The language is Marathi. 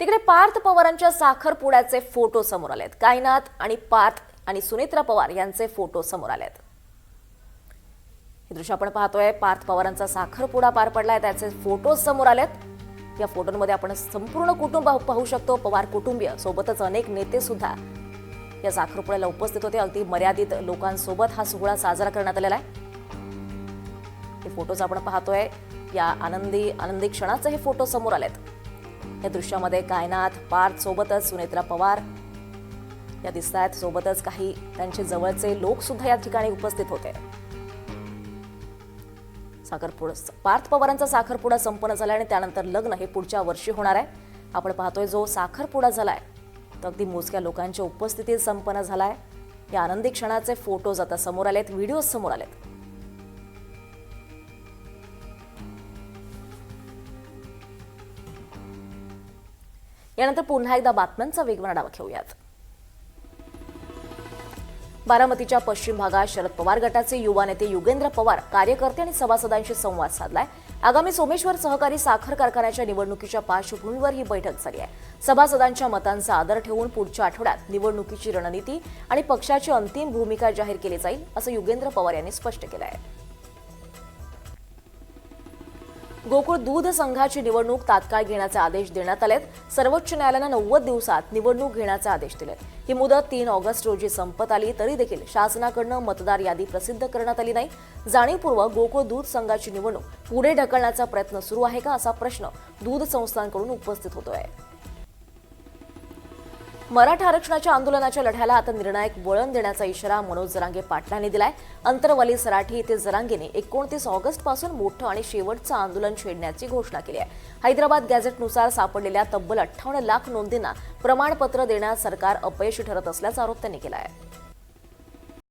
तिकडे पार्थ पवारांच्या साखरपुड्याचे फोटो समोर आलेत। कायनात आणि पार्थ आणि सुनेत्रा पवार यांचे फोटो समोर आलेत। हे दृश्य आपण पाहतोय, पार्थ पवारांचा साखरपुडा पार पडलाय, त्याचे फोटो समोर आलेत। या फोटोंमध्ये आपण संपूर्ण कुटुंब पाहू शकतो, पवार कुटुंबीय सोबतच अनेक नेते सुद्धा या साखरपुड्याला उपस्थित होते। अगदी मर्यादित लोकांसोबत हा सोहळा साजरा करण्यात आलेला आहे। हे फोटोज आपण पाहतोय, या आनंदी क्षणाचे हे फोटो समोर आलेत। या दृश्यामध्ये कायनात, पार्थ सोबतच सुनेत्रा पवार या दिसतायत, सोबतच काही त्यांचे जवळचे लोक सुद्धा या ठिकाणी उपस्थित होते। पार्थ पवारांचा साखरपुडा संपन्न झाला आणि त्यानंतर लग्न हे पुढच्या वर्षी होणार आहे। आपण पाहतोय जो साखरपुडा झालाय तो अगदी मोजक्या लोकांच्या उपस्थितीत संपन्न झालाय। या आनंदी क्षणाचे फोटोज आता समोर आलेत, व्हिडिओ समोर आलेत। यानंतर पुन्हा एकदा बातम्यांचा वेगवान आढावा घेऊयात। बारामतीच्या पश्चिम भागात शरद पवार गटाचे युवा नेते युगेंद्र पवार कार्यकर्ते आणि सभासदांशी संवाद साधलाय। आगामी सोमेश्वर सहकारी साखर कारखान्याच्या निवडणुकीच्या पार्श्वभूमीवर ही बैठक झाली आहे। सभासदांच्या मतांचा आदर ठेवून पुढच्या आठवड्यात निवडणुकीची रणनीती आणि पक्षाची अंतिम भूमिका जाहीर केली जाईल, असं युगेंद्र पवार यांनी स्पष्ट केलं आहे। गोकुळ दूध संघाची निवडणूक तात्काळ घेण्याचे आदेश देण्यात आलेत। सर्वोच्च न्यायालयाने 90 दिवसात निवडणूक घेण्याचे आदेश दिलेत। ही मुदत 3 ऑगस्ट रोजी संपत आली तरी देखील शासनाकडून मतदार यादी प्रसिद्ध करण्यात आली नाही। जाणीवपूर्वक गोकुळ दूध संघाची निवडणूक पुढे ढकलण्याचा प्रयत्न सुरू आहे का, असा प्रश्न दूध संस्थांकडून उपस्थित होतोय। मराठा आरक्षणाच्या आंदोलनाच्या लढ्याला आता निर्णायक वळण देण्याचा इशारा मनोज जरांगे पाटलांनी दिलाय। अंतरवाली सराठी येथे जरांगेने 29 ऑगस्ट पासून मोठं आणि शेवटचं आंदोलन छेडण्याची घोषणा केली आहे। हैदराबाद गॅझेटनुसार सापडलेल्या तब्बल 58 लाख नोंदींना प्रमाणपत्र देण्यात सरकार अपयशी ठरत असल्याचा आरोप त्यांनी केला आहे।